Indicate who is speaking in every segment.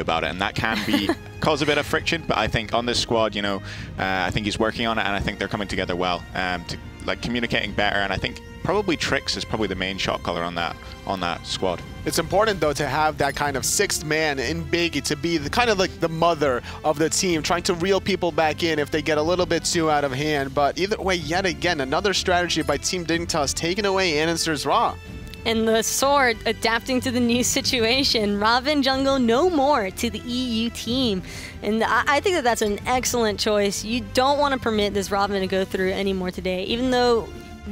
Speaker 1: about it, and that can be cause a bit of friction. But I think on this squad, you know, I think he's working on it, and I think they're coming together well, to like communicating better. And I think probably Trix is probably the main shot caller on that squad.
Speaker 2: It's important though to have that kind of sixth man in Biggie to be the kind of like the mother of the team, trying to reel people back in if they get a little bit too out of hand. But either way, yet again, another strategy by Team Dignitas taking away Answer's Raw.
Speaker 3: And the SoaR adapting to the new situation. Robin jungle no more to the EU team. And I think that that's an excellent choice. You don't want to permit this Robin to go through anymore today, even though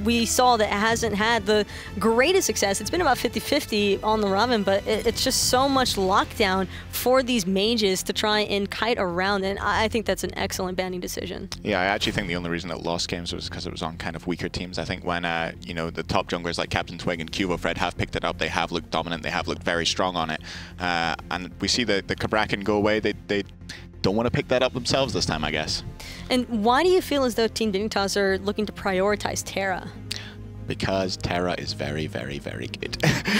Speaker 3: we saw that it hasn't had the greatest success. It's been about 50-50 on the Robin, but it's just so much lockdown for these mages to try and kite around, and I think that's an excellent banning decision. Yeah,
Speaker 1: I actually think the only reason it lost games was because it was on kind of weaker teams. I think when, you know, the top junglers like Captain Twig and Cubofred have picked it up, they have looked dominant, they have looked very strong on it. And we see the Cabrakan go away, they don't want to pick that up themselves this time, I guess. And
Speaker 3: why do you feel as though Team Dignitas are looking to prioritize Terra?
Speaker 1: Because Terra is very, very, very good.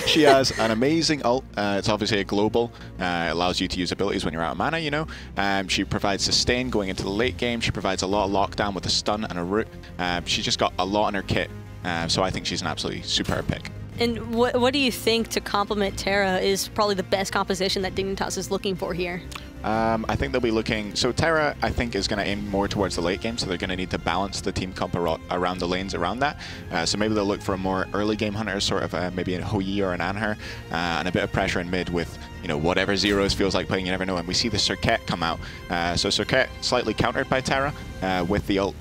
Speaker 1: She has an amazing ult. It's obviously a global. It allows you to use abilities when you're out of mana, you know. She provides sustain going into the late game. She provides a lot of lockdown with a stun and a root. She's just got a lot in her kit. So I think she's an absolutely superb pick.
Speaker 3: And what do you think to complement Terra is probably the best composition that Dignitas is looking for here?
Speaker 1: I think they'll be looking... So Terra, I think, is going to aim more towards the late game, so they're going to need to balance the team comp around the lanes around that. So maybe they'll look for a more early game hunter, sort of maybe a Hou Yi or an Anher, and a bit of pressure in mid with, you know, whatever Zeros feels like playing, you never know. And we see the Circuit come out. So Circuit slightly countered by Terra, with the ult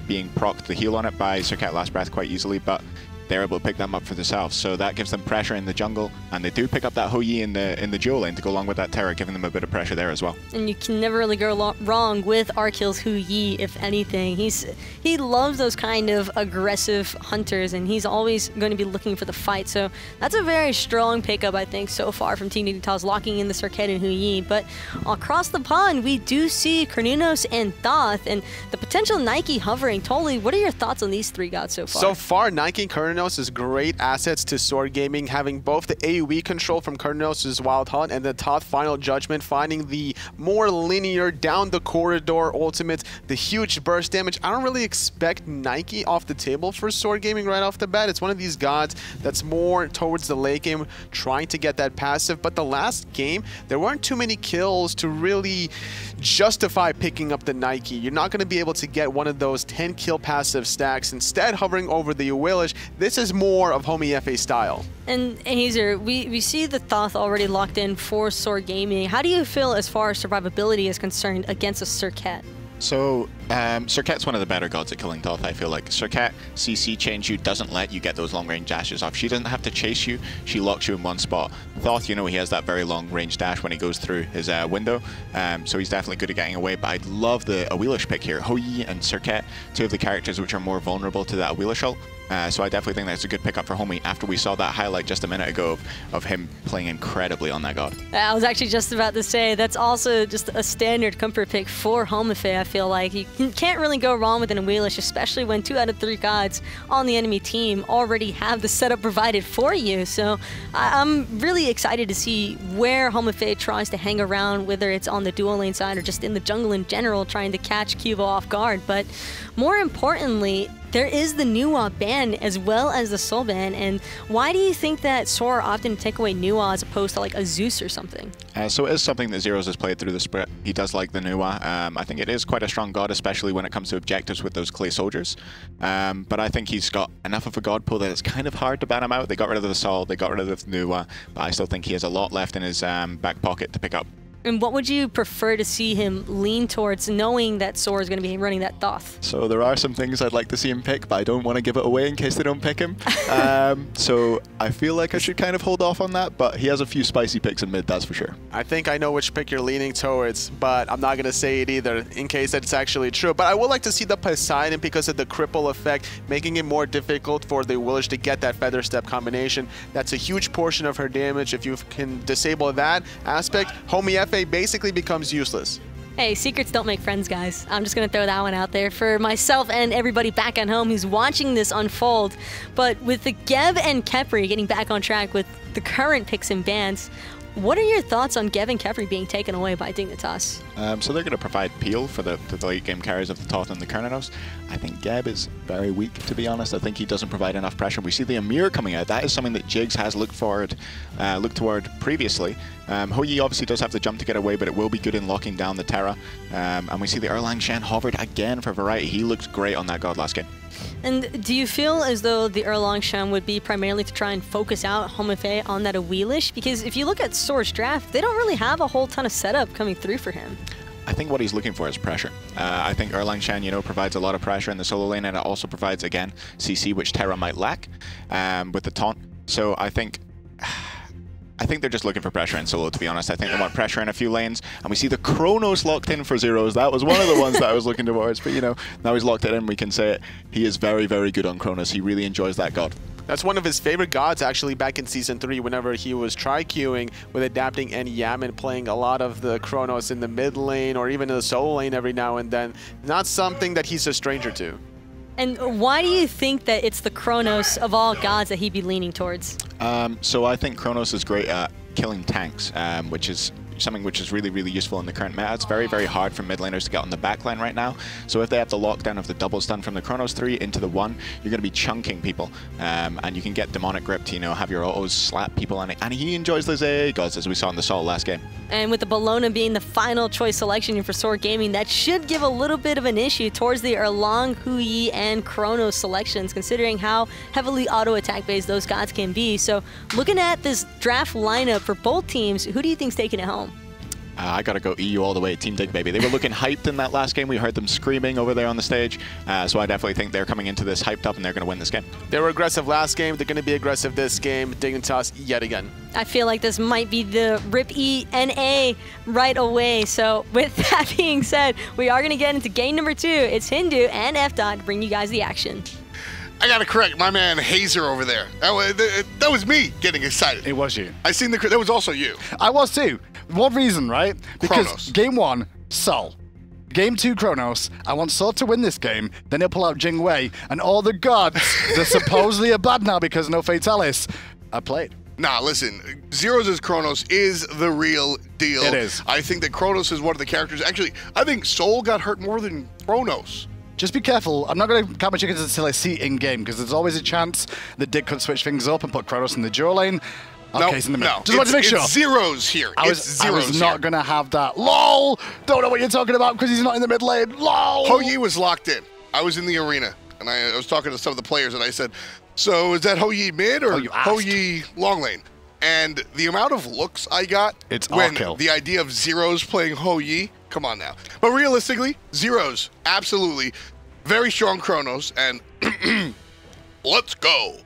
Speaker 1: being procced, the heal on it by Circuit Last Breath quite easily, but they're able to pick them up for themselves. So that gives them pressure in the jungle, and they do pick up that Hou Yi in the duo lane to go along with that Terra, giving them a bit of pressure there as well.
Speaker 3: And you can never really go wrong with Arkill's Hou Yi, if anything. He loves those kind of aggressive hunters, and he's always going to be looking for the fight. So that's a very strong pickup, I think, so far from Team Dignitas, locking in the Circuit and Hou Yi. But across the pond, we do see Carnunos and Thoth, and the potential Nike hovering. Totally, what are your thoughts on these three gods so far?
Speaker 2: So far, Nike and Carnunos is great assets to SoaR Gaming, having both the AoE control from Carnunos' Wild Hunt and the Thoth Final Judgment, finding the more linear down the corridor ultimate, the huge burst damage. I don't really expect Nike off the table for SoaR Gaming right off the bat. It's one of these gods that's more towards the late game, trying to get that passive. But the last game, there weren't too many kills to really justify picking up the Nike. You're not going to be able to get one of those 10 kill passive stacks. Instead, hovering over the Awilish, this is more of Homie FA style.
Speaker 3: And Hazer, we see the Thoth already locked in for SoaR Gaming. How do you feel as far as survivability is concerned against a Circuit?
Speaker 1: So, Circuit's one of the better gods at killing Thoth, I feel like. Circuit CC chains you, doesn't let you get those long-range dashes off. She doesn't have to chase you, she locks you in one spot. Thoth, you know, he has that very long-range dash when he goes through his window, so he's definitely good at getting away, but I love the Awilish pick here. Hou Yi and Circuit, two of the characters which are more vulnerable to that Awilish ult. So I definitely think that's a good pickup for Homie after we saw that highlight just a minute ago of him playing incredibly on that god.
Speaker 3: I was actually just about to say, that's also just a standard comfort pick for Homie. I feel like you can't really go wrong with an Awilish, especially when 2 out of 3 gods on the enemy team already have the setup provided for you. So I'm really excited to see where Homie tries to hang around, whether it's on the dual lane side or just in the jungle in general, trying to catch Cubo off guard. But more importantly, there is the Nuwa ban as well as the Soul ban, and why do you think that SoaR often take away Nuwa as opposed to like a Zeus or something?
Speaker 1: So it is something that Zeros has played through the split. He does like the Nuwa. I think it is quite a strong god, especially when it comes to objectives with those clay soldiers. But I think he's got enough of a god pool that it's kind of hard to ban him out. They got rid of the Sol, they got rid of the Nuwa, but I still think he has a lot left in his back pocket to pick up.
Speaker 3: And what would you prefer to see him lean towards, knowing that SoaR is going to be running that Thoth?
Speaker 1: So there are some things I'd like to see him pick, but I don't want to give it away in case they don't pick him. So I feel like I should kind of hold off on that, but he has a few spicy picks in mid, that's for sure.
Speaker 2: I think I know which pick you're leaning towards, but I'm not going to say it either in case it's actually true. But I would like to see the Poseidon because of the cripple effect, making it more difficult for the Awilish to get that Feather Step combination. That's a huge portion of her damage. If you can disable that aspect, Homie FA basically becomes useless.
Speaker 3: Hey, secrets don't make friends, guys. I'm just going to throw that one out there for myself and everybody back at home who's watching this unfold. But with the Geb and Khepri getting back on track with the current picks and bans, What are your thoughts on Geb and Kefri being taken away by Dignitas?
Speaker 1: So they're going to provide peel for the late game carries of the Toth and the Kernanos. I think Geb is very weak, to be honest. I think he doesn't provide enough pressure. We see the Amir coming out. That is something that Jigs has looked toward previously. Hou-Yi obviously does have the jump to get away, but it will be good in locking down the Terra. And we see the Erlang Shen hovered again for variety. He looked great on that God last game.
Speaker 3: And do you feel as though the Erlang Shen would be primarily to try and focus out Homefei on that Awilish? Because if you look at SoaR's draft, they don't really have a whole ton of setup coming through for him.
Speaker 1: I think what he's looking for is pressure. I think Erlang Shen, provides a lot of pressure in the solo lane, and it also provides, again, CC, which Terra might lack with the taunt. So I think they're just looking for pressure in solo, to be honest. I think they want pressure in a few lanes. And we see the Chronos locked in for Zeros. That was one of the ones that I was looking towards. But, now he's locked it in, we can say it. He is very, very good on Chronos. He really enjoys that god.
Speaker 2: That's one of his favorite gods, actually, back in Season 3, whenever he was try-queuing with adapting and Yaman, playing a lot of the Chronos in the mid lane or even in the solo lane every now and then. Not something that he's a stranger to.
Speaker 3: And why do you think that it's the Chronos of all gods that he'd be leaning towards?
Speaker 1: So I think Chronos is great at killing tanks, which is something which is really, really useful in the current meta. It's very, very hard for mid laners to get on the backline right now. So if they have the lockdown of the double stun from the Chronos 3 into the 1, you're going to be chunking people. And you can get demonic grip to, have your autos slap people on it. And he enjoys those AA gods, as we saw in the SoaR last game.
Speaker 3: And with the Bellona being the final choice selection for SoaR Gaming, that should give a little bit of an issue towards the Erlang, Hou-Yi, and Chronos selections, considering how heavily auto attack based those gods can be. So looking at this draft lineup for both teams, who do you think's taking it home?
Speaker 1: I gotta go EU all the way, Team Dig, baby. They were looking hyped in that last game. We heard them screaming over there on the stage. So I definitely think they're coming into this hyped up and they're gonna win this game.
Speaker 2: They were aggressive last game. They're gonna be aggressive this game. Dignitas yet again.
Speaker 3: I feel like this might be the RIP ENA right away. So with that being said, we are gonna get into game number 2. It's Hindu and F-Dot to bring you guys the action.
Speaker 4: I gotta correct my man Hazer over there. That was me getting excited.
Speaker 5: It was you.
Speaker 4: I seen that was also you.
Speaker 5: I was too. One reason, right? Because
Speaker 4: Chronos.
Speaker 5: game 1, Sol. Game 2, Chronos. I want SoaR to win this game. Then he'll pull out Jingwei, and all the gods that supposedly are bad now because no Fatalis are played.
Speaker 4: Nah, listen, Zeros' Chronos is the real deal.
Speaker 5: It is.
Speaker 4: I think that Chronos is one of the characters. Actually, I think SoaR got hurt more than Chronos.
Speaker 5: Just be careful. I'm not going to count my chickens until I see it in-game, because there's always a chance that Dig could switch things up and put Chronos in the duo lane. Okay, it's in the middle.
Speaker 4: No,
Speaker 5: just wanted to make sure.
Speaker 4: It's Zeros here.
Speaker 5: I was not going to have that. LOL! Don't know what you're talking about because he's not in the mid lane. LOL!
Speaker 4: Hou-Yi was locked in. I was in the arena, and I was talking to some of the players, and I said, so is that Hou-Yi mid or Hou-Yi long lane? And the amount of looks I got when the idea of Zeros playing Hou-Yi, come on now. But realistically, Zeros, absolutely. Very strong Chronos, and let's go.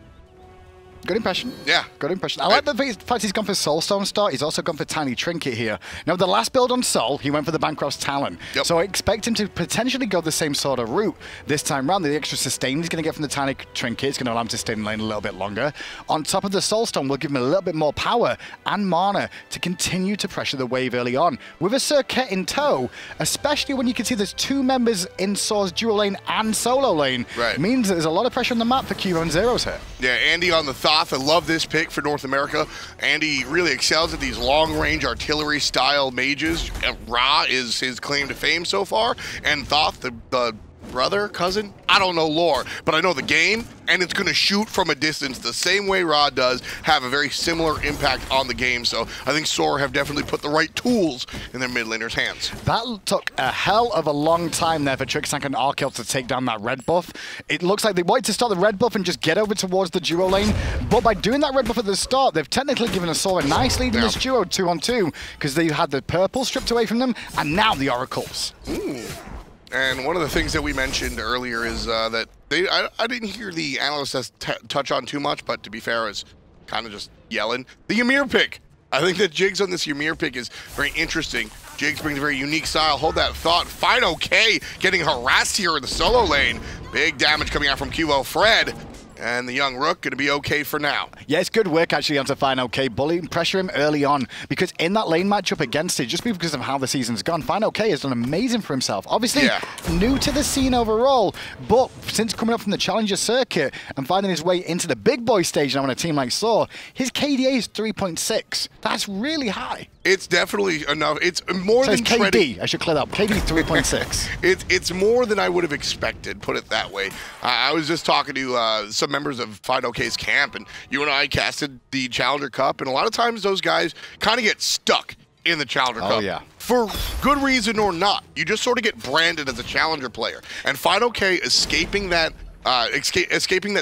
Speaker 5: Good impression.
Speaker 4: Yeah.
Speaker 5: Good impression. I like the fact he's gone for Soulstone start. He's also gone for Tiny Trinket here. Now, the last build on Sol, he went for the Bancroft's Talon.
Speaker 4: Yep.
Speaker 5: So I expect him to potentially go the same sort of route this time round. The extra sustain he's going to get from the Tiny Trinket is going to allow him to stay in lane a little bit longer. On top of the Soulstone, will give him a little bit more power and mana to continue to pressure the wave early on. With a Circuit in tow, especially when you can see there's 2 members in SoaR's dual lane and solo lane, means that there's a lot of pressure on the map for Q and Zeros here.
Speaker 4: Yeah, Andy on the Thoth. I love this pick for North America. Andy really excels at these long-range artillery-style mages. Ra is his claim to fame so far, and Thoth, the brother, cousin, I don't know lore, but I know the game, and it's going to shoot from a distance the same way Ra does, have a very similar impact on the game. So I think SoaR have definitely put the right tools in their mid laners' hands.
Speaker 5: That took a hell of a long time there for Trickstank and Arkel to take down that red buff. It looks like they wanted to start the red buff and just get over towards the duo lane, but by doing that red buff at the start, they've technically given SoaR a nice lead in this duo 2-on-2, because they had the purple stripped away from them, and now the oracles.
Speaker 4: Ooh. And one of the things that we mentioned earlier is that I didn't hear the analysts touch on too much, but to be fair, is kind of just yelling. The Ymir pick. I think that Jigs on this Ymir pick is very interesting. Jigs brings a very unique style. Hold that thought. Fine, okay. Getting harassed here in the solo lane. Big damage coming out from QO. Fred And the young Rook going to be okay for now.
Speaker 5: Yeah, it's good work actually onto Final K. Bully and pressure him early on, because in that lane matchup against it, just because of how the season's gone, Final K has done amazing for himself. Obviously, new to the scene overall, but since coming up from the Challenger circuit and finding his way into the big boy stage now on a team like SoaR, his KDA is 3.6. That's really high.
Speaker 4: It's definitely enough. It's more
Speaker 5: So
Speaker 4: than
Speaker 5: it's KD.
Speaker 4: treading.
Speaker 5: I should clear that up. KD 3.6.
Speaker 4: It's more than I would have expected, put it that way. I was just talking to some members of Final K's camp, and you and I casted the Challenger Cup, and a lot of times those guys kind of get stuck in the Challenger Cup.
Speaker 5: Oh, yeah.
Speaker 4: For good reason or not. You just sort of get branded as a Challenger player. And Final K escaping that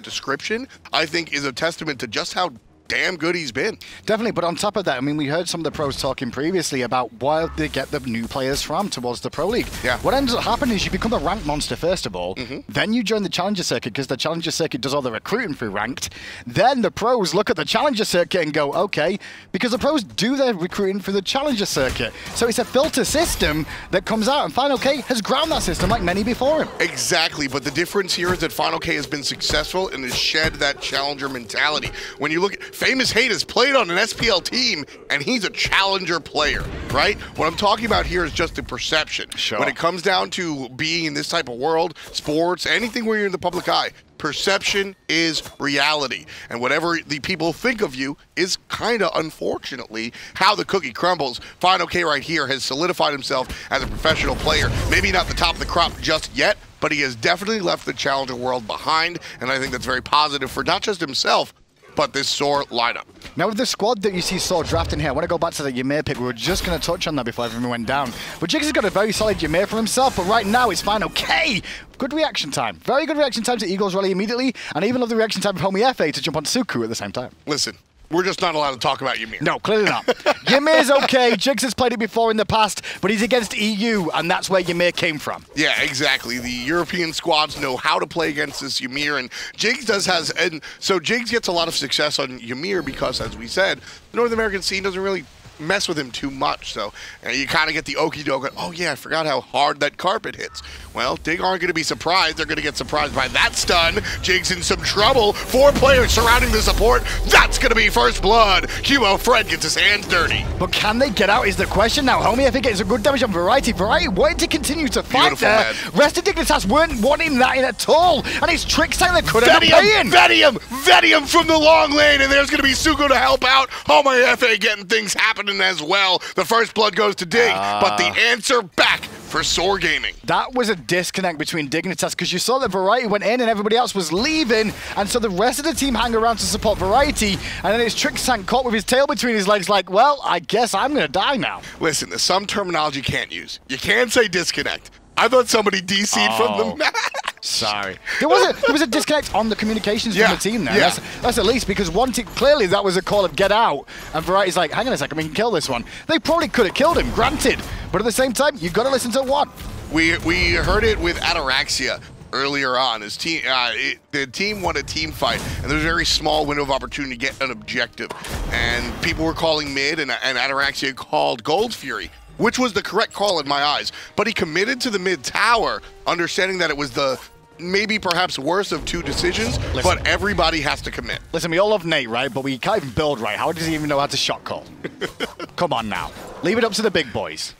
Speaker 4: description, I think, is a testament to just how damn good he's been.
Speaker 5: Definitely, but on top of that, I mean, we heard some of the pros talking previously about where they get the new players from towards the Pro League.
Speaker 4: Yeah.
Speaker 5: What ends up happening is you become a ranked monster, first of all. Then you join the Challenger Circuit, because the Challenger Circuit does all the recruiting through ranked. Then the pros look at the Challenger Circuit and go, okay, because the pros do their recruiting through the Challenger Circuit. So it's a filter system that comes out, and Final K has ground that system like many before him.
Speaker 4: Exactly, but the difference here is that Final K has been successful and has shed that Challenger mentality. When you look at Famous Hate has played on an SPL team, and he's a Challenger player, right? What I'm talking about here is just the perception.
Speaker 5: Sure.
Speaker 4: When it comes down to being in this type of world, sports, anything where you're in the public eye, perception is reality. And whatever the people think of you is kind of, unfortunately, how the cookie crumbles. Final K right here has solidified himself as a professional player. Maybe not the top of the crop just yet, but he has definitely left the Challenger world behind, and I think that's very positive for not just himself, but this SoaR lineup.
Speaker 5: Now with the squad that you see SoaR drafting here, I want to go back to the Ymir pick. We were just going to touch on that before everyone went down. But Jigs has got a very solid Ymir for himself, but right now it's Final K. Good reaction time. Very good reaction time to Eagles Rally immediately, and even love the reaction time of Homie FA to jump on Suku at the same time.
Speaker 4: Listen, we're just not allowed to talk about Ymir.
Speaker 5: No, clearly not. Ymir's okay. Jigs has played it before in the past, but he's against EU, and that's where Ymir came from.
Speaker 4: Yeah, exactly. The European squads know how to play against this Ymir, and Jigs and so Jigs gets a lot of success on Ymir because, as we said, the North American scene doesn't really mess with him too much, so you kind of get the okie doke. Oh yeah, I forgot how hard that carpet hits. Well, Dig aren't going to be surprised. They're going to get surprised by that stun. Jig's in some trouble. 4 players surrounding the support. That's going to be first blood. QO Fred gets his hands dirty.
Speaker 5: But can they get out is the question now. Homie, I think it's a good damage on Variety. Variety wanted to continue to fight
Speaker 4: Beautiful,
Speaker 5: there.
Speaker 4: man.
Speaker 5: Rest of Dignitas weren't wanting that in at all. And it's Trick Style that could have been playing.
Speaker 4: Vet him from the long lane, and there's going to be Suko to help out. Homie FA getting things happening as well. The first blood goes to Dig, but the answer back for SoaR Gaming.
Speaker 5: That was a disconnect between Dignitas, because you saw that Variety went in and everybody else was leaving, and so the rest of the team hang around to support Variety, and then it's Trick Tank caught with his tail between his legs like, well, I guess I'm going to die now.
Speaker 4: Listen, there's some terminology you can't use. You can't say disconnect. I thought somebody DC'd from the match.
Speaker 5: Sorry. There was a disconnect on the communications from the team there.
Speaker 4: Yeah.
Speaker 5: That's at least, because one team, clearly that was a call of get out, and Variety's like, hang on a second, we can kill this one. They probably could have killed him, granted, but at the same time, you've got to listen to one.
Speaker 4: We heard it with Ataraxia earlier on. His team, the team won a team fight, and there's a very small window of opportunity to get an objective, and people were calling mid, and Ataraxia called Gold Fury, which was the correct call in my eyes. But he committed to the mid tower, understanding that it was the maybe perhaps worst of 2 decisions, but everybody has to commit.
Speaker 5: Listen, we all love Nate, right? But we can't even build right. How does he even know how to shot call? Come on now. Leave it up to the big boys.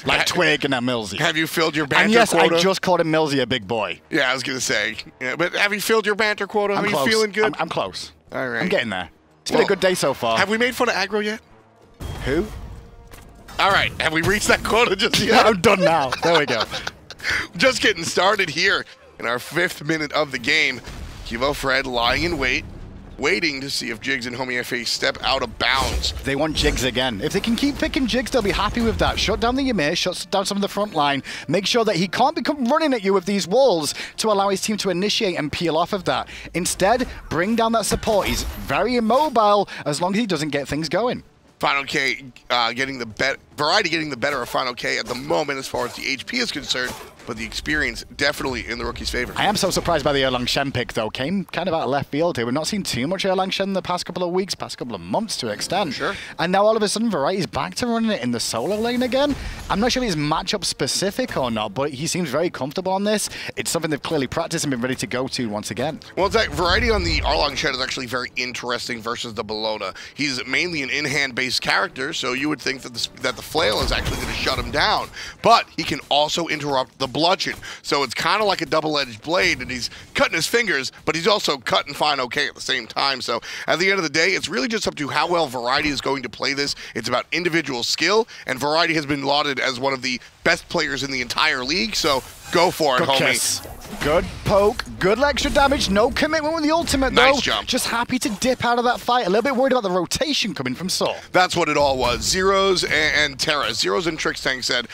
Speaker 5: Like Twig and Millsy.
Speaker 4: Have you filled your banter
Speaker 5: and yes,
Speaker 4: quota?
Speaker 5: I just called him Millsy a big boy.
Speaker 4: Yeah, I was going to say. Yeah, but have you filled your banter quota?
Speaker 5: I'm
Speaker 4: Are
Speaker 5: close.
Speaker 4: you feeling good?
Speaker 5: I'm close.
Speaker 4: All right.
Speaker 5: I'm getting there. It's been a good day so far.
Speaker 4: Have we made fun of aggro yet?
Speaker 5: Who?
Speaker 4: All right. Have we reached that quota just yet?
Speaker 5: I'm done now. There we go.
Speaker 4: Just getting started here in our 5th minute of the game. QO Fred lying in wait, waiting to see if Jigs and Homie FA step out of bounds.
Speaker 5: They want Jigs again. If they can keep picking Jigs, they'll be happy with that. Shut down the Ymir, shut down some of the front line, make sure that he can't become running at you with these walls to allow his team to initiate and peel off of that. Instead, bring down that support. He's very immobile as long as he doesn't get things going.
Speaker 4: Final K getting the Variety getting the better of Final K at the moment as far as the HP is concerned, but the experience definitely in the rookie's favor.
Speaker 5: I am so surprised by the Erlang Shen pick, though. Came kind of out of left field here. We've not seen too much Erlang Shen in the past couple of weeks, past couple of months to extend.
Speaker 4: Sure.
Speaker 5: And now all of a sudden, Variety's back to running it in the solo lane again. I'm not sure if he's matchup specific or not, but he seems very comfortable on this. It's something they've clearly practiced and been ready to go to once again.
Speaker 4: Well, that variety on the Arlong Shed is actually very interesting versus the Bologna. He's mainly an in-hand based character, so you would think that the flail is actually going to shut him down. But he can also interrupt the bludgeon. So it's kind of like a double-edged blade, and he's cutting his fingers, but he's also cutting fine okay at the same time. So at the end of the day, it's really just up to how well Variety is going to play this. It's about individual skill, and Variety has been lauded as one of the best players in the entire league, so go for it,
Speaker 5: good
Speaker 4: homie.
Speaker 5: Kiss. Good poke, good extra damage, no commitment with the ultimate though.
Speaker 4: Nice jump.
Speaker 5: Just happy to dip out of that fight. A little bit worried about the rotation coming from SoaR.
Speaker 4: That's what it all was. Zeros and Terra. Zeros and Trixtank said,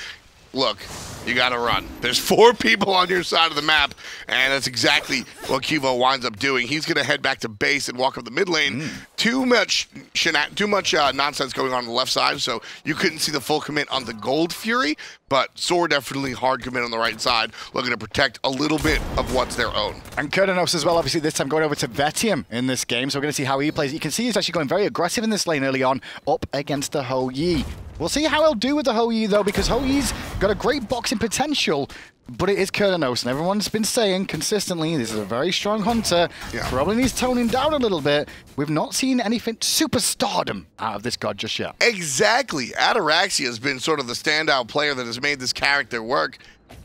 Speaker 4: look, you gotta run. There's 4 people on your side of the map, and that's exactly what Cuvo winds up doing. He's gonna head back to base and walk up the mid lane. Too much nonsense going on the left side, so you couldn't see the full commit on the Gold Fury, but SoaR definitely hard commit on the right side, looking to protect a little bit of what's their own.
Speaker 5: And Kurdanos as well, obviously this time going over to Vetium in this game, so we're gonna see how he plays. You can see he's actually going very aggressive in this lane early on, up against the Ho Yi. We'll see how he'll do with the Ho Yi though, because Ho Yi's got a great boxing potential, but it is Kurdanos, and everyone's been saying consistently this is a very strong hunter.
Speaker 4: Yeah.
Speaker 5: Probably needs toning down a little bit. We've not seen anything superstardom out of this god just yet.
Speaker 4: Exactly. Ataraxia has been sort of the standout player that has made this character work,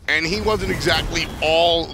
Speaker 4: and he wasn't exactly all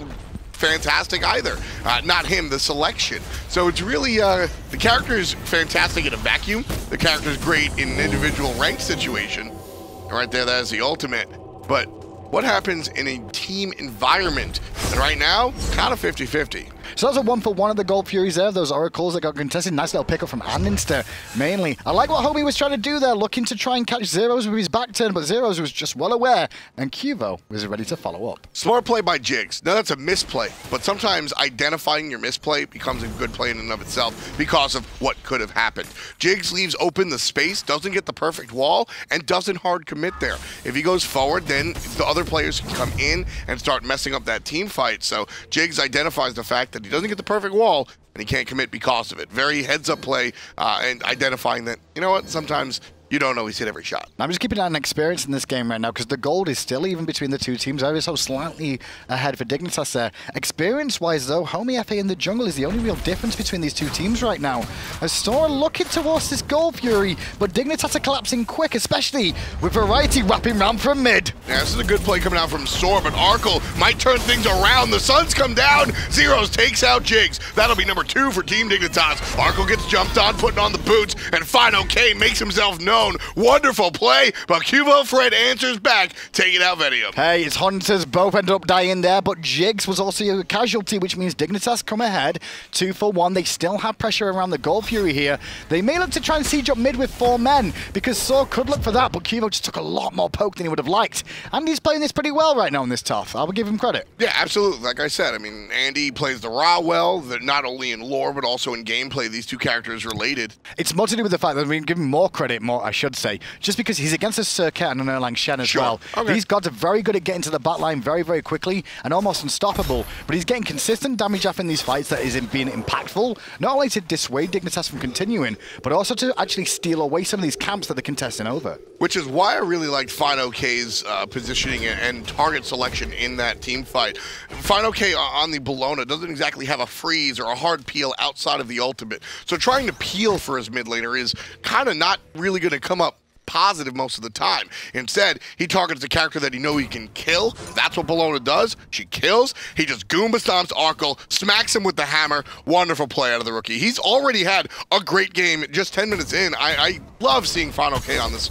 Speaker 4: fantastic either. Not him, the selection. So it's really, the character is fantastic in a vacuum. The character is great in an individual rank situation. And right there, that is the ultimate. But what happens in a team environment? And right now, kind of 50-50.
Speaker 5: So that's a 1-for-1 of the Gold Furies there. Those Oracles that got contested. Nice little pickup from Aninster, mainly. I like what Homie was trying to do there, looking to try and catch Zeros with his back turn, but Zeros was just well aware, and Cuvo was ready to follow up.
Speaker 4: Smart play by Jigs. Now that's a misplay, but sometimes identifying your misplay becomes a good play in and of itself because of what could have happened. Jigs leaves open the space, doesn't get the perfect wall, and doesn't hard commit there. If he goes forward, then the other players can come in and start messing up that team fight. So Jigs identifies the fact that he doesn't get the perfect wall, and he can't commit because of it. Very heads-up play and identifying that, you know what, sometimes you don't always hit every shot.
Speaker 5: I'm just keeping an experience in this game right now because the gold is still even between the two teams. Ever so slightly ahead for Dignitas there. Experience-wise, though, Homie FA in the jungle is the only real difference between these two teams right now. As SoaR looking towards this Gold Fury, but Dignitas are collapsing quick, especially with Variety wrapping round from mid.
Speaker 4: Yeah, this is a good play coming out from SoaR, but Arkle might turn things around. The Suns come down. Zeros takes out Jigs. That'll be number 2 for Team Dignitas. Arkle gets jumped on, putting on the boots, and Fine OK makes himself known. Wonderful play, but Cuvo Fred answers back, taking out Vetium.
Speaker 5: Hey, it's Hunters both ended up dying there, but Jigs was also a casualty, which means Dignitas come ahead 2-for-1. They still have pressure around the Gold Fury here. They may look to try and siege up mid with 4 men, because SoaR could look for that, but Cuvo just took a lot more poke than he would have liked. And he's playing this pretty well right now in this tough. I would give him credit.
Speaker 4: Yeah, absolutely. Like I said, I mean, Andy plays the Ra well. They're not only in lore, but also in gameplay. These two characters related.
Speaker 5: It's more to do with the fact that we give him more credit, I should say, just because he's against a Circuit and an Erlang Shen as well.
Speaker 4: Okay.
Speaker 5: These gods are very good at getting to the back line very, very quickly and almost unstoppable, but he's getting consistent damage off in these fights that is being impactful, not only to dissuade Dignitas from continuing, but also to actually steal away some of these camps that they're contesting over.
Speaker 4: Which is why I really liked Fine OK's positioning and target selection in that team fight. Fine OK on the Bologna doesn't exactly have a freeze or a hard peel outside of the ultimate, so trying to peel for his mid laner is kind of not really going to come up positive most of the time. Instead, he targets the character that he knows he can kill. That's what Bologna does. She kills. He just Goomba stomps Arkle, smacks him with the hammer. Wonderful play out of the rookie. He's already had a great game just 10 minutes in. I love seeing Final K on this,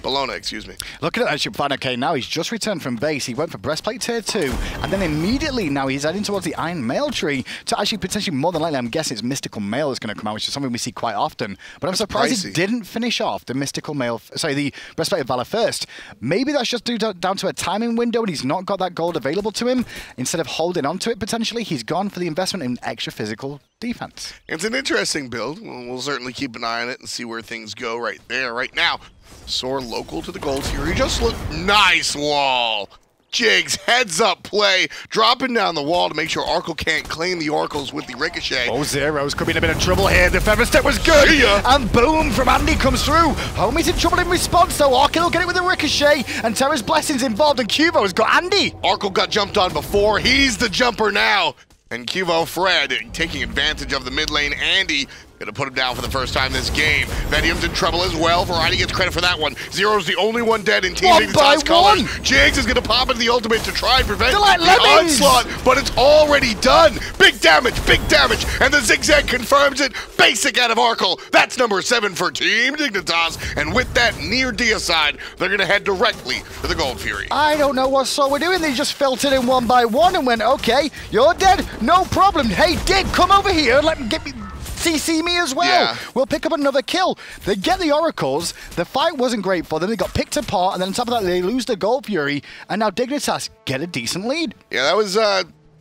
Speaker 4: Bologna, excuse me.
Speaker 5: Looking at actually Final K now, he's just returned from base. He went for Breastplate Tier 2, and then immediately now he's heading towards the Iron Mail tree to actually potentially, more than likely, I'm guessing it's Mystical Mail is going to come out, which is something we see quite often. But I'm surprised he didn't finish off the Mystical Mail, sorry, the Breastplate of Valor first. Maybe that's just due down to a timing window and he's not got that gold available to him. Instead of holding on to it potentially, he's gone for the investment in extra physical defense. It's
Speaker 4: an interesting build. We'll certainly keep an eye on it and see where things go right there. Right now, SoaR local to the Gold Fury. Just look, nice wall. Jigs, heads up play, dropping down the wall to make sure Arkle can't claim the oracles with the ricochet.
Speaker 5: Oh, Zeros could be in a bit of trouble here. The feather step was good. And boom from Andy comes through. Homie's in trouble in response, though. Arkle will get it with a ricochet. And Terra's Blessing's involved, and Cuvo's got Andy.
Speaker 4: Arkle got jumped on before. He's the jumper now. And Cuvo Fred taking advantage of the mid lane. Andy gonna put him down for the first time this game. Vedium's in trouble as well. Variety gets credit for that one. Zero's the only one dead in Team Dignitas colors. Jigs is gonna pop into the ultimate to try and prevent the onslaught, but it's already done. Big damage, and the zigzag confirms it. Basic out of Arkle. That's number 7 for Team Dignitas. And with that near deicide, they're gonna head directly to the Gold Fury.
Speaker 5: I don't know what SoaR were doing. They just filtered in one by one and went, okay, you're dead, no problem. Hey, Dig, come over here and let me get me. CC me as well.
Speaker 4: Yeah.
Speaker 5: We'll pick up another kill. They get the oracles. The fight wasn't great for them. They got picked apart, and then on top of that, they lose the Gold Fury, and now Dignitas get a decent lead.
Speaker 4: Yeah, that was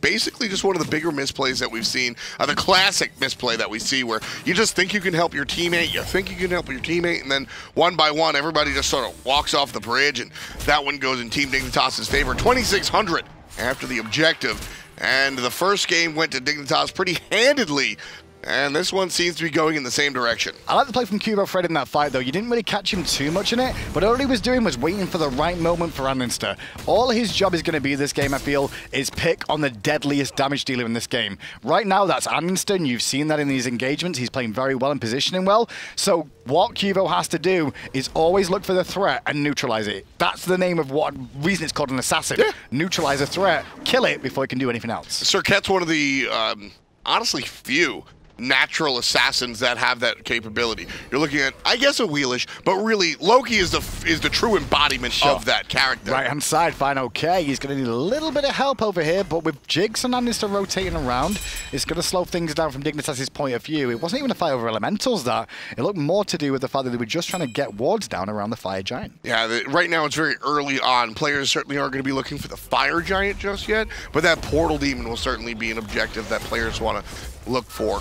Speaker 4: basically just one of the bigger misplays that we've seen. The classic misplay that we see where you just think you can help your teammate, and then one by one, everybody just sort of walks off the bridge, and that one goes in Team Dignitas' favor. 2,600 after the objective, and the first game went to Dignitas pretty handedly. And this one seems to be going in the same direction.
Speaker 5: I like the play from Cuvo Fred in that fight, though. You didn't really catch him too much in it, but all he was doing was waiting for the right moment for Anninster. All his job is going to be this game, I feel, is pick on the deadliest damage dealer in this game. Right now, that's Anninster, and you've seen that in these engagements. He's playing very well and positioning well. So what Cuvo has to do is always look for the threat and neutralize it. That's the name of what reason it's called an assassin. Yeah. Neutralize a threat, kill it before it can do anything else.
Speaker 4: Serket's one of the, honestly, few natural assassins that have that capability. You're looking at, I guess, a Wheelish, but really Loki is the true embodiment of that character.
Speaker 5: Right hand side, fine, okay. He's going to need a little bit of help over here, but with Jigs and Annister rotating around, it's going to slow things down from Dignitas' point of view. It wasn't even a fight over elementals that. It looked more to do with the fact that they were just trying to get wards down around the fire giant.
Speaker 4: Yeah, right now it's very early on. Players certainly aren't going to be looking for the fire giant just yet, but that portal demon will certainly be an objective that players want to look for.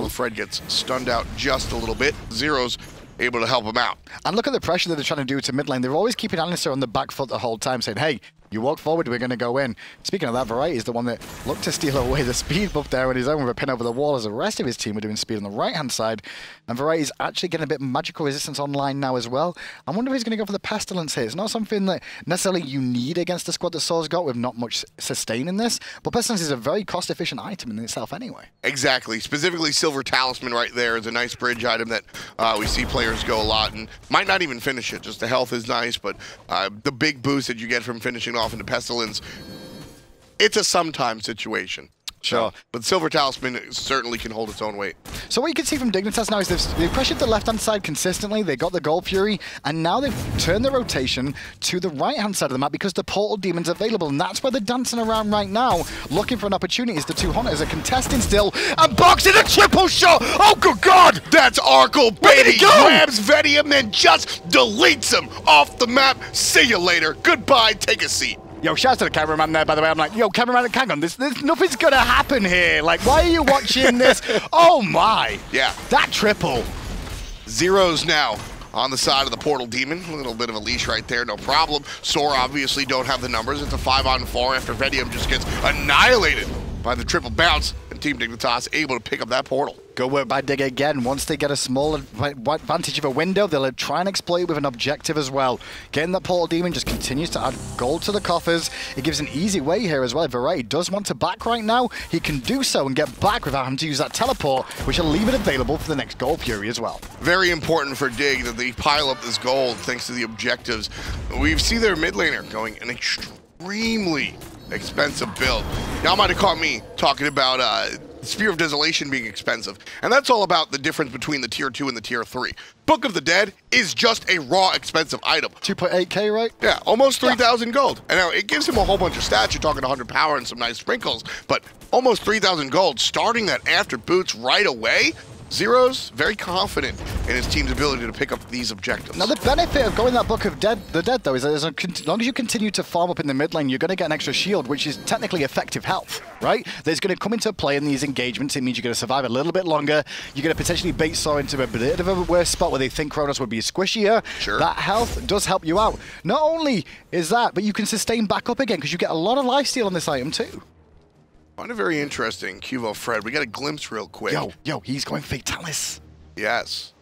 Speaker 4: Fred gets stunned out just a little bit. Zero's able to help him out.
Speaker 5: And look at the pressure that they're trying to do to mid lane. They're always keeping Annister on the back foot the whole time, saying, hey, you walk forward, we're going to go in. Speaking of that, Variety is the one that looked to steal away the speed buff there on his own with a pin over the wall as the rest of his team were doing speed on the right-hand side. And Variety's actually getting a bit of magical resistance online now as well. I wonder if he's going to go for the Pestilence here. It's not something that necessarily you need against the squad that SoaR's got with not much sustain in this, but Pestilence is a very cost-efficient item in itself anyway.
Speaker 4: Exactly. Specifically, Silver Talisman right there is a nice bridge item that we see players go a lot and might not even finish it. Just the health is nice, but the big boost that you get from finishing off into Pestilence, it's a sometimes situation.
Speaker 5: Sure.
Speaker 4: But Silver Talisman certainly can hold its own weight.
Speaker 5: So what you can see from Dignitas now is they've pressured the left-hand side consistently, they got the Gold Fury, and now they've turned the rotation to the right-hand side of the map because the Portal Demon's available, and that's where they're dancing around right now, looking for an opportunity as the two Hunters are contesting still, and boxing a triple shot! Oh, good God!
Speaker 4: That's Arkle, baby! Grabs Vedium, then just deletes him off the map. See you later. Goodbye, take a seat.
Speaker 5: Yo, shout out to the cameraman there, by the way. I'm like, yo, cameraman, hang on, nothing's gonna happen here. Like, why are you watching this? Oh my.
Speaker 4: Yeah.
Speaker 5: That triple.
Speaker 4: Zero's now on the side of the Portal Demon. A little bit of a leash right there, no problem. SoaR obviously don't have the numbers. It's a 5-on-4 after Vedium just gets annihilated by the triple bounce, and Team Dignitas able to pick up that portal.
Speaker 5: Go work by Dig again. Once they get a small advantage of a window, they'll try and exploit it with an objective as well. Getting that Portal Demon just continues to add gold to the coffers. It gives an easy way here as well. If Variety does want to back right now, he can do so and get back without having to use that teleport, which will leave it available for the next Gold Fury as well. Very
Speaker 4: important for Dig that they pile up this gold thanks to the objectives. We see their mid laner going an extremely expensive build. Y'all might have caught me talking about Sphere of Desolation being expensive, and that's all about the difference between the tier 2 and the tier 3. Book of the Dead is just a raw expensive item.
Speaker 5: 2.8k, right?
Speaker 4: Yeah, almost 3,000 gold. And now it gives him a whole bunch of stats. You're talking 100 power and some nice sprinkles, but almost 3,000 gold, starting that after boots right away, Zero's very confident in his team's ability to pick up these objectives.
Speaker 5: Now, the benefit of going that Book of the Dead, though, is that as long as you continue to farm up in the mid lane, you're going to get an extra shield, which is technically effective health, right? There's going to come into play in these engagements. It means you're going to survive a little bit longer. You're going to potentially bait SoaR into a bit of a worse spot where they think Kronos would be squishier.
Speaker 4: Sure.
Speaker 5: That health does help you out. Not only is that, but you can sustain back up again because you get a lot of lifesteal on this item, too.
Speaker 4: I find it very interesting, Cuvo Fred. We got a glimpse real quick.
Speaker 5: Yo, he's going Fatalis.
Speaker 4: Yes.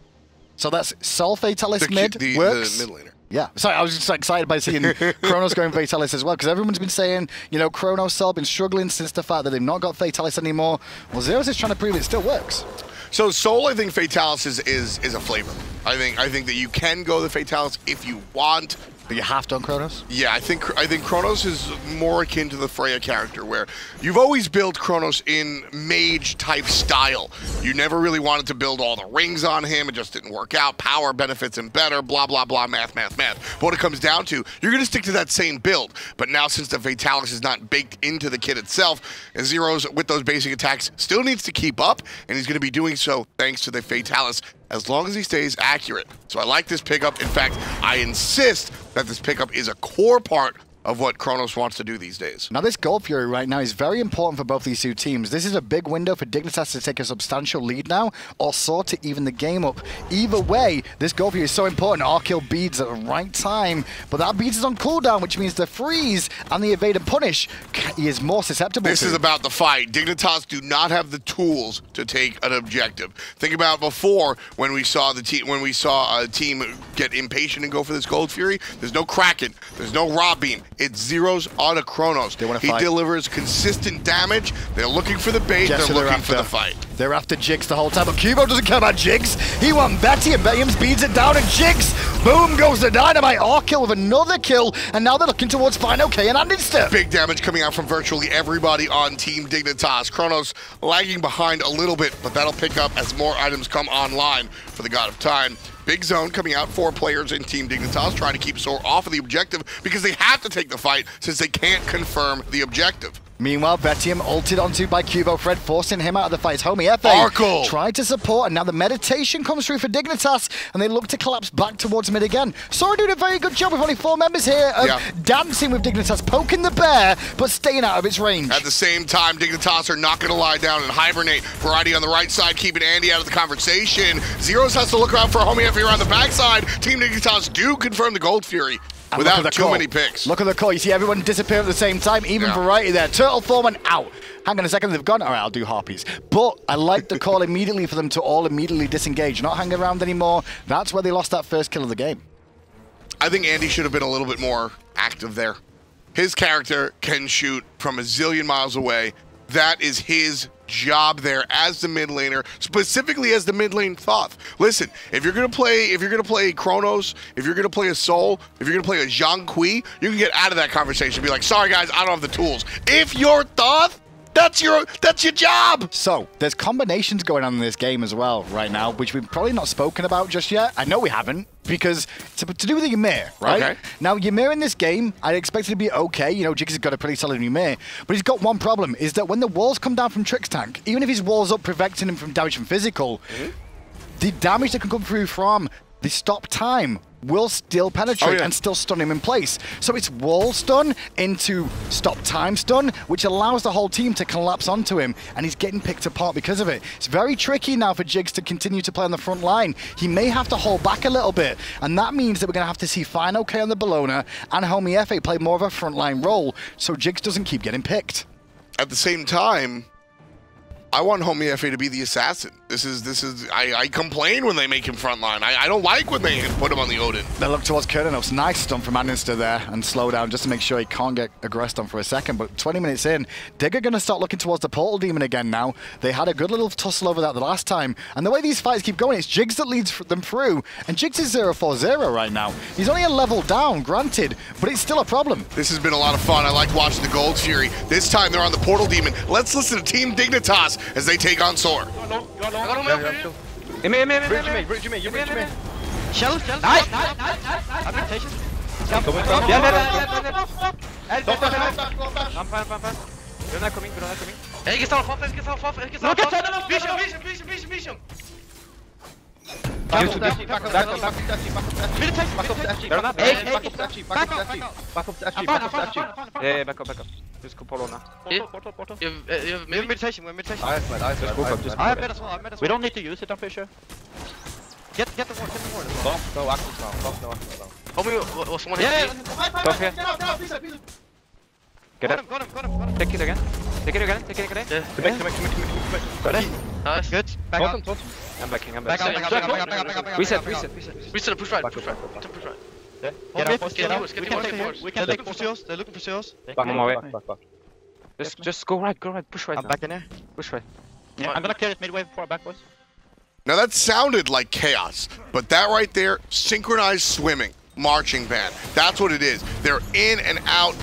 Speaker 5: So that's Sol Fatalis mid works.
Speaker 4: The mid laner.
Speaker 5: Yeah, sorry, I was just excited by seeing Kronos going Fatalis as well, because everyone's been saying, you know, Kronos Sol been struggling since the fact that they've not got Fatalis anymore. Well, Zeros is trying to prove it still works.
Speaker 4: So SoaR, I think Fatalis is a flavor. I think that you can go the Fatalis if you want.
Speaker 5: But you have to on Kronos?
Speaker 4: Yeah, I think Kronos is more akin to the Freya character, where you've always built Kronos in mage-type style. You never really wanted to build all the rings on him. It just didn't work out. Power benefits him better, blah, blah, blah, math. But what it comes down to, you're going to stick to that same build. But now, since the Fatalis is not baked into the kit itself, Zero's, with those basic attacks, still needs to keep up, and he's going to be doing so thanks to the Fatalis, as long as he stays accurate. So I like this pickup. In fact, I insist that this pickup is a core part of what Kronos wants to do these days.
Speaker 5: Now, this Gold Fury right now is very important for both these two teams. This is a big window for Dignitas to take a substantial lead now, or SoaR to even the game up. Either way, this Gold Fury is so important. R-kill beads at the right time, but that beads is on cooldown, which means the freeze and the evade and punish he is more susceptible
Speaker 4: This is about the fight. Dignitas do not have the tools to take an objective. Think about before when we saw a team get impatient and go for this Gold Fury. There's no Kraken. There's no Raw Beam. It's Zero's on a Kronos. He delivers consistent damage. They're looking for the bait. They're looking for the fight.
Speaker 5: They're after Jigs the whole time, but Cubo doesn't care about Jigs. He wants Betty, and Bettyum beats it down, and Jigs, boom, goes the Dynamite. R-kill with another kill, and now they're looking towards Fine OK and Andister.
Speaker 4: Big damage coming out from virtually everybody on Team Dignitas. Kronos lagging behind a little bit, but that'll pick up as more items come online for the God of Time. Big zone coming out, 4 players in Team Dignitas trying to keep SoaR off of the objective because they have to take the fight since they can't confirm the objective.
Speaker 5: Meanwhile, Bettium ulted onto by Cubo Fred, forcing him out of the fight. Homie FA tried to support, and now the meditation comes through for Dignitas, and they look to collapse back towards mid again. SoaR doing a very good job with only 4 members here of dancing with Dignitas, poking the bear, but staying out of its range.
Speaker 4: At the same time, Dignitas are not going to lie down and hibernate. Variety on the right side, keeping Andy out of the conversation. Zeros has to look around for Homie FA around the backside. Team Dignitas do confirm the Gold Fury. And without too many picks.
Speaker 5: Look at the call. You see everyone disappear at the same time, even Variety there. Turtle Foreman out. Hang on a second, they've gone. All right, I'll do Harpies. But I like the call immediately for them to all immediately disengage, not hang around anymore. That's where they lost that first kill of the game.
Speaker 4: I think Andy should have been a little bit more active there. His character can shoot from a zillion miles away. That is his job there as the mid laner, specifically as the mid lane Thoth. Listen, if you're gonna play Kronos, if you're gonna play a SoaR, if you're gonna play a Zhang Kui, you can get out of that conversation and be like, sorry guys, I don't have the tools. If you're Thoth, that's your job.
Speaker 5: So there's combinations going on in this game as well right now, which we've probably not spoken about just yet. I know we haven't, because to do with the Ymir, right?
Speaker 4: Okay.
Speaker 5: Now Ymir in this game, I expect it to be okay. You know, Jigs has got a pretty solid Ymir, but he's got one problem, is that when the walls come down from Trick's tank, even if his walls up preventing him from damage from physical, the damage that can come through from the stop time will still penetrate and still stun him in place. So it's wall stun into stop time stun, which allows the whole team to collapse onto him, and he's getting picked apart because of it. It's very tricky now for Jigs to continue to play on the front line. He may have to hold back a little bit, and that means that we're going to have to see Fine OK on the Bellona and Homie FA play more of a frontline role, so Jigs doesn't keep getting picked.
Speaker 4: At the same time, I want Homie FA to be the assassin. I complain when they make him frontline. I don't like when they put him on the Odin.
Speaker 5: They look towards Kurdanos. Nice stun from Annister there and slow down just to make sure he can't get aggressed on for a second. But 20 minutes in, Dig are going to start looking towards the Portal Demon again now. They had a good little tussle over that the last time. And the way these fights keep going, it's Jigs that leads them through. And Jigs is 0-4-0 right now. He's only a level down, granted, but it's still a problem.
Speaker 4: This has been a lot of fun. I like watching the Gold Fury. This time they're on the Portal Demon. Let's listen to Team Dignitas as they take on SoaR.
Speaker 6: Bridge me. Shell. Nice. Adaptation. I'm fine. You're not coming. Vision. Back up the back up the yeah, back up. Just go follow now.
Speaker 7: You have
Speaker 6: meditation, we're meditation.
Speaker 7: I have better sword.
Speaker 6: We don't need to use it, I'm pretty sure. Get the ward,
Speaker 7: Buff, no actions now. Buff, no actions now.
Speaker 6: Homie was one
Speaker 7: hit.
Speaker 6: Buff here. Get it. Got him. Take it again.
Speaker 7: Yeah.
Speaker 6: Got it.
Speaker 7: Nice.
Speaker 6: Good. Back up. I'm backing. Reset.
Speaker 7: Reset, push right. Push right.
Speaker 6: Yeah.
Speaker 7: Get yours.
Speaker 6: We can take it for seals. They're looking for seals. Back on my way. Just go right. Push right. I'm back in here. Push right. Yeah, I'm gonna clear it midway before back, boys.
Speaker 4: Now that sounded like chaos, but that right there, synchronized swimming, marching band. That's what it is. They're in and out,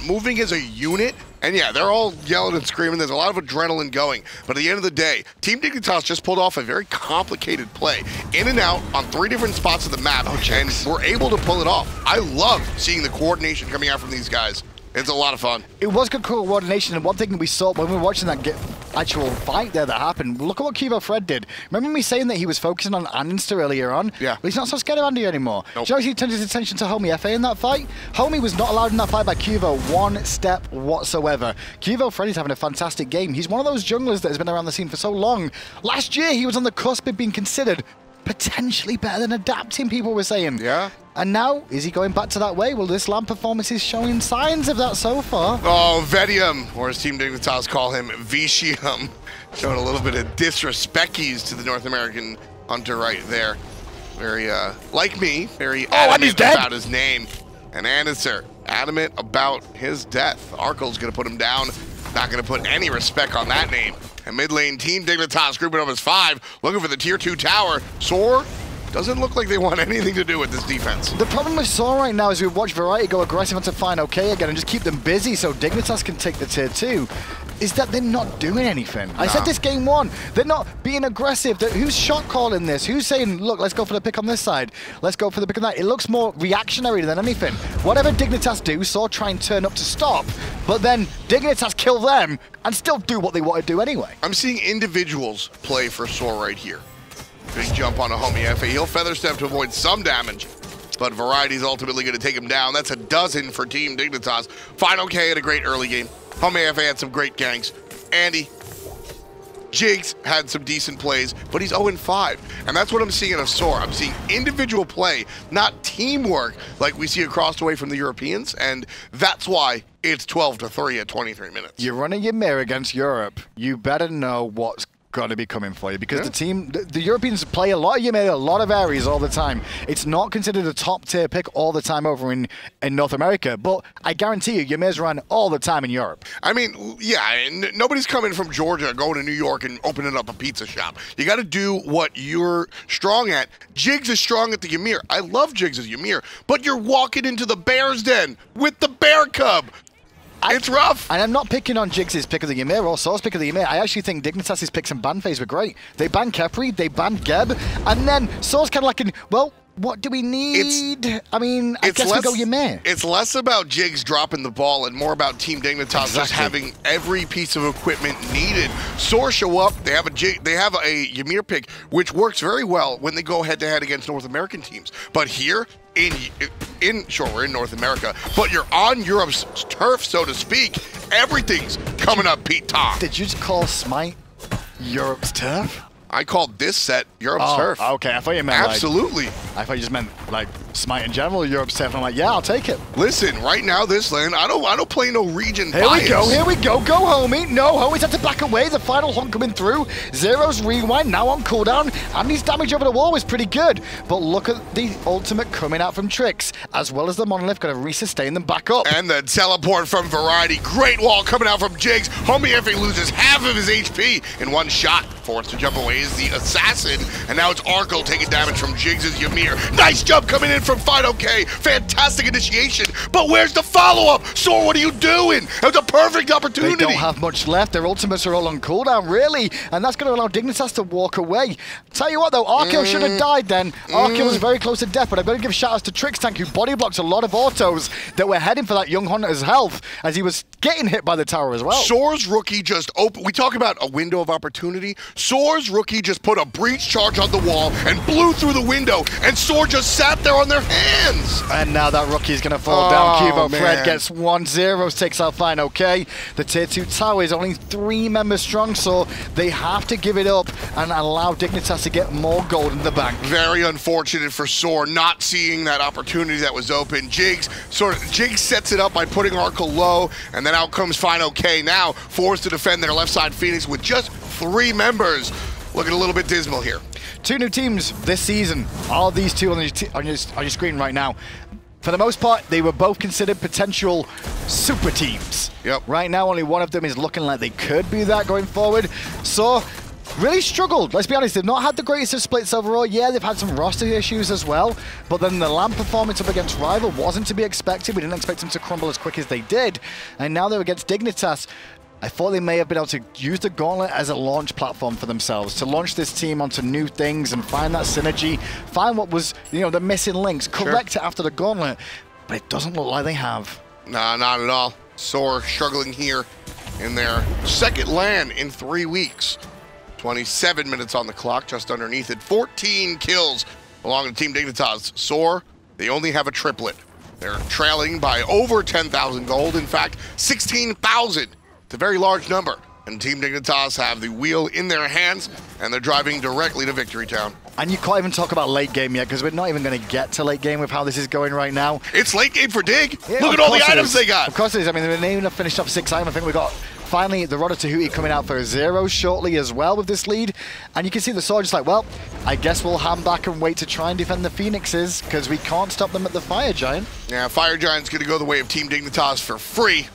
Speaker 4: moving as a unit. And yeah, they're all yelling and screaming. There's a lot of adrenaline going. But at the end of the day, Team Dignitas just pulled off a very complicated play. In and out on 3 different spots of the map. And we're able to pull it off. I love seeing the coordination coming out from these guys. It's a lot of fun.
Speaker 5: It was good coordination, and one thing that we saw when we were watching that actual fight there that happened, look at what Kivo Fred did. Remember me saying that he was focusing on Anster earlier on?
Speaker 4: Yeah.
Speaker 5: But he's not so scared of Andy anymore.
Speaker 4: Nope.
Speaker 5: Do you know he turned his attention to Homie FA in that fight? Homie was not allowed in that fight by Kivo one step whatsoever. Kivo Fred is having a fantastic game. He's one of those junglers that has been around the scene for so long. Last year, he was on the cusp of being considered potentially better than Adapting, people were saying.
Speaker 4: Yeah.
Speaker 5: And now, is he going back to that way? Well, this LAN performance is showing signs of that so far.
Speaker 4: Oh, Vedium, or as Team Dignitas call him, Vicium. Showing a little bit of disrespeckies to the North American hunter right there. Very, like me, very adamant about his name. And Annister, adamant about his death. Arkel's going to put him down. Not going to put any respect on that name. And mid lane, Team Dignitas grouping up as 5, looking for the tier 2 tower. SoaR doesn't look like they want anything to do with this defense.
Speaker 5: The problem with SoaR right now is we watch Variety go aggressive onto Fine OK again and just keep them busy so Dignitas can take the tier 2. Is that they're not doing anything. I said this game 1. They're not being aggressive. Who's shot calling this? Who's saying, look, let's go for the pick on this side. Let's go for the pick on that. It looks more reactionary than anything. Whatever Dignitas do, SoaR try and turn up to stop. But then Dignitas kill them and still do what they want to do anyway.
Speaker 4: I'm seeing individuals play for SoaR right here. Big jump on a Homie FA. He'll feather step to avoid some damage, but Variety's ultimately going to take him down. That's a dozen for Team Dignitas. Final K had a great early game. Homie FA had some great ganks. Andy, Jigs had some decent plays, but he's 0-5. And that's what I'm seeing in a SoaR. I'm seeing individual play, not teamwork like we see across the way from the Europeans, and that's why it's 12-3 at 23 minutes.
Speaker 5: You're running your mirror against Europe. You better know what's going to be coming for you because the Europeans play a lot of Ymir, a lot of areas all the time. It's not considered a top tier pick all the time over in North America, but I guarantee you Ymir's run all the time in Europe.
Speaker 4: I mean, yeah, nobody's coming from Georgia, going to New York and opening up a pizza shop. You got to do what you're strong at. Jigs is strong at the Ymir. I love Jigs as Ymir, but you're walking into the Bear's Den with the Bear Cub. It's rough.
Speaker 5: And I'm not picking on Jigs' pick of the Ymir or SoaR's pick of the Ymir. I actually think Dignitas' picks and ban phase were great. They banned Kepri, they banned Geb, and then SoaR's kind of like, well, what do we need? I guess we go Ymir.
Speaker 4: It's less about Jigs dropping the ball and more about Team Dignitas just having every piece of equipment needed. SoaR show up, they have a Ymir pick, which works very well when they go head-to-head against North American teams. But here, sure, we're in North America, but you're on Europe's turf, so to speak. Everything's coming up, Pete Tom.
Speaker 5: Did you just call SMITE Europe's turf?
Speaker 4: I called this set Europe's turf.
Speaker 5: Okay, I thought you meant
Speaker 4: absolutely.
Speaker 5: I thought you just meant like SMITE in general, Europe's turf. I'm like, yeah, I'll take it.
Speaker 4: Listen, right now this lane, I don't play no region
Speaker 5: bias. Here we go, go homie. No, homie's had to back away. The final hunt coming through. Zero's rewind now on cooldown, and his damage over the wall was pretty good. But look at the ultimate coming out from Trix, as well as the monolith going to resustain them back up.
Speaker 4: And the teleport from Variety. Great wall coming out from Jigs. Homie Effie loses half of his HP in one shot. Forced to jump away is the assassin, and now it's Arkel taking damage from Jigs' Ymir. here. Nice jump coming in from Final K. Fantastic initiation. But where's the follow-up? SoaR, what are you doing? That was a perfect opportunity.
Speaker 5: They don't have much left. Their ultimates are all on cooldown, really. And that's going to allow Dignitas to walk away. Tell you what, though, Arceo should have died then. Arceo was very close to death, but I've got to give shout-outs to Trixtank, who body blocks a lot of autos that were heading for that young Hunter's health as he was getting hit by the tower as well.
Speaker 4: SoaR's rookie just opened. We talk about a window of opportunity. SoaR's rookie just put a breach charge on the wall and blew through the window, and SoaR just sat there on their hands.
Speaker 5: And now that rookie's going to fall down. Kivo Fred gets 1-0, takes out Fine OK. The tier 2 tower is only 3 members strong, so they have to give it up and allow Dignitas to get more gold in the bank.
Speaker 4: Very unfortunate for SoaR not seeing that opportunity that was open. Jigs sets it up by putting Arceo low, and then out comes Fine OK now, forced to defend their left side Phoenix with just 3 members. Looking a little bit dismal here.
Speaker 5: 2 new teams this season. All these two on your screen right now. For the most part, they were both considered potential super teams.
Speaker 4: Yep.
Speaker 5: Right now, only one of them is looking like they could be that going forward. So, really struggled. Let's be honest, they've not had the greatest of splits overall. Yeah, they've had some roster issues as well, but then the LAN performance up against Rival wasn't to be expected. We didn't expect them to crumble as quick as they did. And now they're against Dignitas. I thought they may have been able to use the Gauntlet as a launch platform for themselves, to launch this team onto new things and find that synergy, find what was, the missing links, correct it after the Gauntlet, but it doesn't look like they have.
Speaker 4: Nah, not at all. SoaR struggling here in their second LAN in 3 weeks. 27 minutes on the clock, just underneath it. 14 kills along the Team Dignitas. SoaR, they only have a triplet. They're trailing by over 10,000 gold. In fact, 16,000. It's a very large number. And Team Dignitas have the wheel in their hands, and they're driving directly to Victory Town.
Speaker 5: And you can't even talk about late game yet, because we're not even going to get to late game with how this is going right now.
Speaker 4: It's late game for Dig.
Speaker 5: Yeah,
Speaker 4: look at all the items they got.
Speaker 5: Of course it is. I mean, they're even finished up 6 items. I think we got finally the Rodder Tahuti coming out for a 0 shortly as well with this lead. And you can see the SoaR just like, well, I guess we'll hand back and wait to try and defend the Phoenixes, because we can't stop them at the Fire Giant.
Speaker 4: Yeah, Fire Giant's going to go the way of Team Dignitas for free.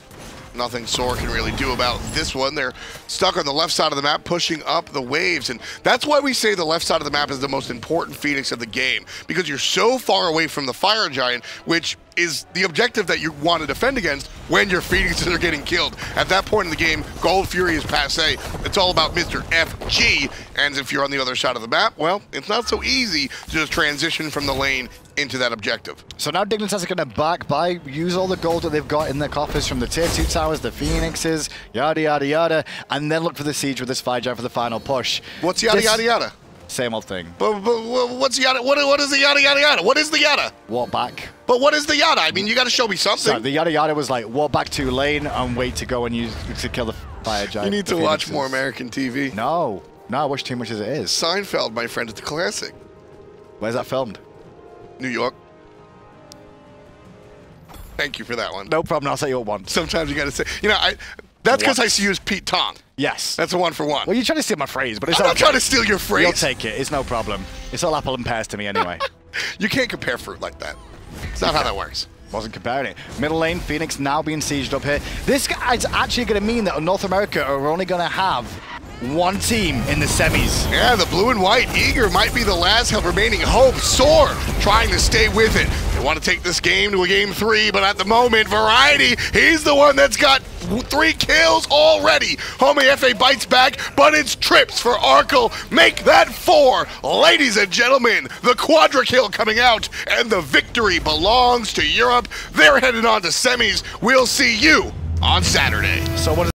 Speaker 4: Nothing SoaR can really do about this one. They're stuck on the left side of the map, pushing up the waves. And that's why we say the left side of the map is the most important Phoenix of the game, because you're so far away from the Fire Giant, which is the objective that you want to defend against when your Phoenixes are getting killed. At that point in the game, Gold Fury is passé. It's all about Mr. FG. And if you're on the other side of the map, well, it's not so easy to just transition from the lane into that objective.
Speaker 5: So now Dignitas are going to use all the gold that they've got in their coffers from the tier 2 towers, the Phoenixes, yada, yada, yada, and then look for the siege with this Fire Giant for the final push.
Speaker 4: What's yada, yada, yada?
Speaker 5: Same old thing.
Speaker 4: But what's yada? What is the yada, yada, yada? What is the yada?
Speaker 5: Walk back.
Speaker 4: But what is the yada? I mean, you got to show me something.
Speaker 5: So the yada yada was like, walk back to lane and wait to go and use to kill the Fire Giant.
Speaker 4: You need to watch more American TV.
Speaker 5: No, I watch too much as it is.
Speaker 4: Seinfeld, my friend, at the Classic.
Speaker 5: Where's that filmed?
Speaker 4: New York. Thank you for that one.
Speaker 5: No problem, I'll say you once.
Speaker 4: Sometimes you got to say, that's because I see you as Pete Tong.
Speaker 5: Yes.
Speaker 4: That's a 1-for-1.
Speaker 5: Well, you're trying to steal my phrase, but it's
Speaker 4: I'm not trying to steal your phrase.
Speaker 5: You'll take it, it's no problem. It's all apple and pears to me anyway.
Speaker 4: You can't compare fruit like that. It's not how that works.
Speaker 5: Wasn't comparing it. Middle lane, Phoenix now being sieged up here. This guy's actually going to mean that North America are only going to have 1 team in the semis.
Speaker 4: Yeah, the blue and white Eager might be the last remaining hope. SoaR trying to stay with it. They want to take this game to a game 3, but at the moment, Variety, he's the one that's got 3 kills already. Homie FA bites back, but it's trips for Arceo. Make that 4. Ladies and gentlemen, the quadra kill coming out, and the victory belongs to Europe. They're headed on to semis. We'll see you on Saturday.
Speaker 5: So what